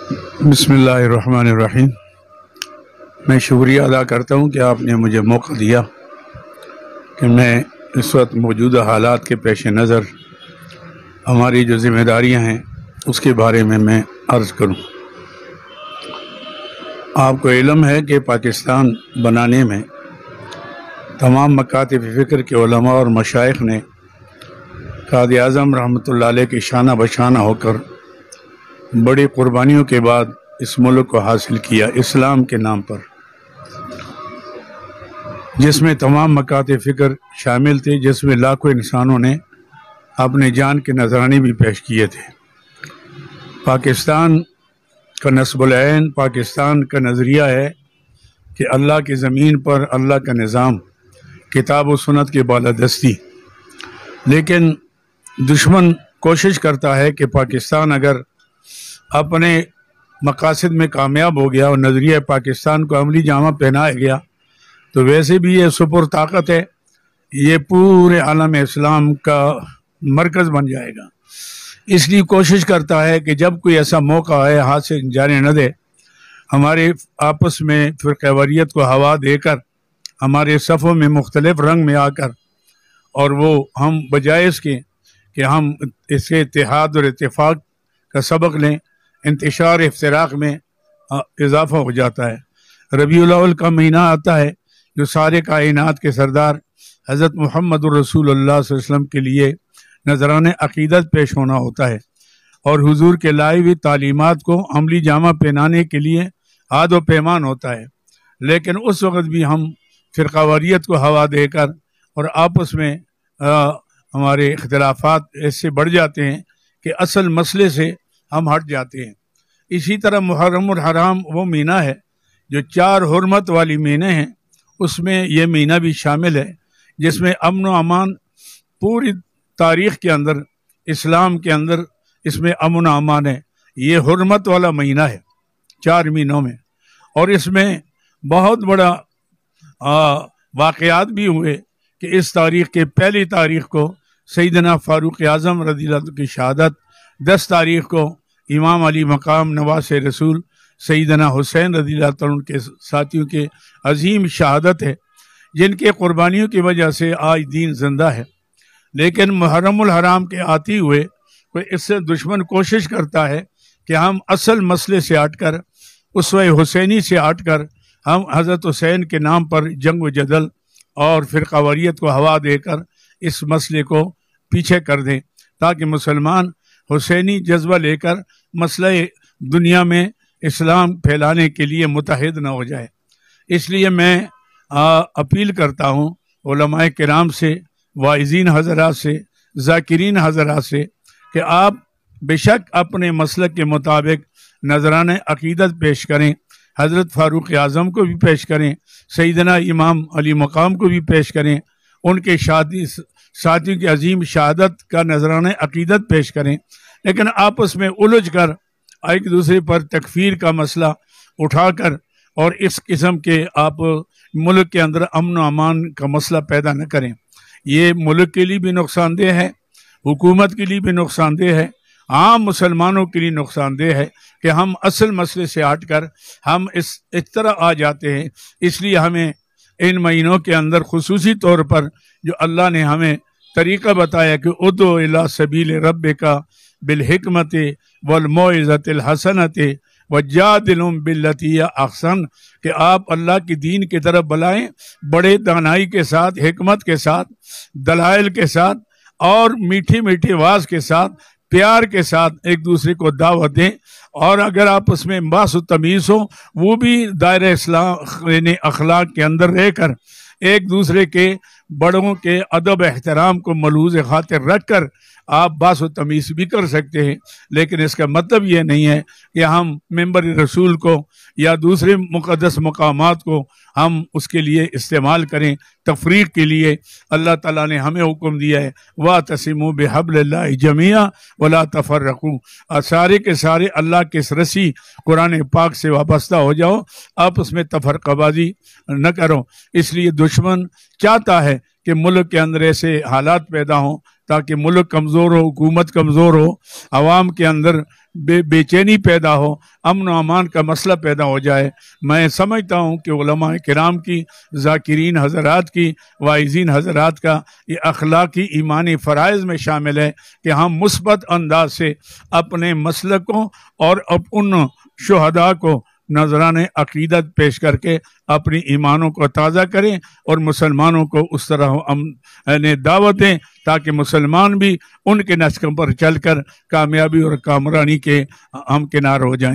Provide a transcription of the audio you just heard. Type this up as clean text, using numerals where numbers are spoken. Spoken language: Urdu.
بسم اللہ الرحمن الرحیم۔ میں شکریہ ادا کرتا ہوں کہ آپ نے مجھے موقع دیا کہ میں اس وقت موجودہ حالات کے پیش نظر ہماری جو ذمہ داریاں ہیں اس کے بارے میں عرض کروں۔ آپ کو علم ہے کہ پاکستان بنانے میں تمام مکاتب فکر کے علماء اور مشائخ نے قائد اعظم رحمۃ اللہ علیہ کے شانہ بشانہ ہو کر بڑی قربانیوں کے بعد اس ملک کو حاصل کیا اسلام کے نام پر، جس میں تمام مکاتب فکر شامل تھے، جس میں لاکھوں انسانوں نے اپنے جان کے نذرانے بھی پیش کیے تھے۔ پاکستان کا نصب العین، پاکستان کا نظریہ ہے کہ اللہ کی زمین پر اللہ کا نظام، کتاب و سنت کی بالادستی، لیکن دشمن کوشش کرتا ہے کہ پاکستان اگر اپنے مقاصد میں کامیاب ہو گیا اور نظریہ پاکستان کو عملی جامہ پہنایا گیا تو ویسے بھی یہ سپر طاقت ہے، یہ پورے عالم اسلام کا مرکز بن جائے گا۔ اس لیے کوشش کرتا ہے کہ جب کوئی ایسا موقع آئے ہاتھ سے جانے نہ دے، ہمارے آپس میں فرقہ واریت کو ہوا دے کر، ہمارے صفوں میں مختلف رنگ میں آ کر، اور وہ ہم بجائے اس کے کہ ہم اس کے اتحاد اور اتفاق کا سبق لیں، انتشار افتراق میں اضافہ ہو جاتا ہے۔ ربیع الاول کا مہینہ آتا ہے جو سارے کائنات کے سردار حضرت محمد الرسول اللہ صلی اللہ علیہ وسلم کے لیے نذرانِ عقیدت پیش ہونا ہوتا ہے، اور حضور کے لائی ہوئی تعلیمات کو عملی جامہ پہنانے کے لیے عہد و پیمان ہوتا ہے۔ لیکن اس وقت بھی ہم فرقہ واریت کو ہوا دے کر اور آپس میں ہمارے اختلافات ایسے بڑھ جاتے ہیں کہ اصل مسئلے سے ہم ہٹ جاتے ہیں۔ اسی طرح محرم الحرام وہ مہینہ ہے جو 4 حرمت والی مہینے ہیں، اس میں یہ مہینہ بھی شامل ہے جس میں امن و امان پوری تاریخ کے اندر، اسلام کے اندر اس میں امن و امان ہے۔ یہ حرمت والا مہینہ ہے 4 مہینوں میں، اور اس میں بہت بڑا واقعات بھی ہوئے کہ اس تاریخ کے پہلی تاریخ کو سیدنا فاروق اعظم رضی اللہ عنہ کی شہادت، 10 تاریخ کو امام علی مقام نواز رسول سیدنا حسین رضی اللہ عنہ کے ساتھیوں کے عظیم شہادت ہے، جن کے قربانیوں کی وجہ سے آج دین زندہ ہے۔ لیکن محرم الحرام کے آتے ہوئے کوئی اس سے دشمن کوشش کرتا ہے کہ ہم اصل مسئلے سے ہٹ کر، اسوہ حسینی سے ہٹ کر، ہم حضرت حسین کے نام پر جنگ و جدل اور فرقہ واریت کو ہوا دے کر اس مسئلے کو پیچھے کر دیں، تاکہ مسلمان حسینی جذبہ لے کر مسئلہ دنیا میں اسلام پھیلانے کے لیے متحد نہ ہو جائے۔ اس لیے میں اپیل کرتا ہوں علماء کرام سے، واعظین حضرات سے، ذاکرین حضرات سے کہ آپ بے شک اپنے مسلک کے مطابق نذرانہ عقیدت پیش کریں، حضرت فاروق اعظم کو بھی پیش کریں، سیدنا امام علی مقام کو بھی پیش کریں، ان کے ساتھیوں کی عظیم شہادت کا نذرانہ عقیدت پیش کریں، لیکن آپس میں الجھ کر ایک دوسرے پر تکفیر کا مسئلہ اٹھا کر اور اس قسم کے آپ ملک کے اندر امن و امان کا مسئلہ پیدا نہ کریں۔ یہ ملک کے لیے بھی نقصان دہ ہے، حکومت کے لیے بھی نقصان دہ ہے، عام مسلمانوں کے لیے نقصان دہ ہے کہ ہم اصل مسئلے سے ہٹ کر ہم اس طرح آ جاتے ہیں۔ اس لیے ہمیں ان مہینوں کے اندر خصوصی طور پر جو اللہ نے ہمیں طریقہ بتایا کہ ادعو الی سبیل ربک بالحکمت والموعظۃ الحسنۃ وجادلہم باللتی ہی احسن، کہ آپ اللہ کی دین کی طرف بلائیں بڑے دانائی کے ساتھ، حکمت کے ساتھ، دلائل کے ساتھ اور میٹھی میٹھی آواز کے ساتھ، پیار کے ساتھ ایک دوسرے کو دعوت دیں، اور اگر آپس میں باس و تمیز ہو وہ بھی دائرہ اسلام یعنی اخلاق کے اندر رہ کر ایک دوسرے کے بڑوں کے ادب احترام کو ملحوظ خاطر رکھ کر آپ باس و تمیز بھی کر سکتے ہیں۔ لیکن اس کا مطلب یہ نہیں ہے کہ ہم ممبر رسول کو یا دوسرے مقدس مقامات کو ہم اس کے لیے استعمال کریں تفریق کے لیے۔ اللہ تعالیٰ نے ہمیں حکم دیا ہے وَاعْتَصِمُوا بِحَبْلِ اللَّهِ جَمِيعًا وَلَا تَفَرَّقُوا، سارے کے سارے اللہ کے اس رسی قرآن پاک سے وابستہ ہو جاؤ، آپ اس میں تفرقہ بازی نہ کرو۔ اس لیے دشمن چاہتا ہے کہ ملک کے اندر ایسے حالات پیدا ہوں تاکہ ملک کمزور ہو، حکومت کمزور ہو، عوام کے اندر بے چینی پیدا ہو، امن و امان کا مسئلہ پیدا ہو جائے۔ میں سمجھتا ہوں کہ علماء کرام کی، ذاکرین حضرات کی، واعظین حضرات کا یہ اخلاقی ایمانی فرائض میں شامل ہے کہ ہم مثبت انداز سے اپنے مسلکوں اور ان شہداء کو نذران عقیدت پیش کر کے اپنی ایمانوں کو تازہ کریں اور مسلمانوں کو اس طرح دعوت دیں تاکہ مسلمان بھی ان کے نسق پر چل کر کامیابی اور کامرانی کے ہمکنار ہو جائیں۔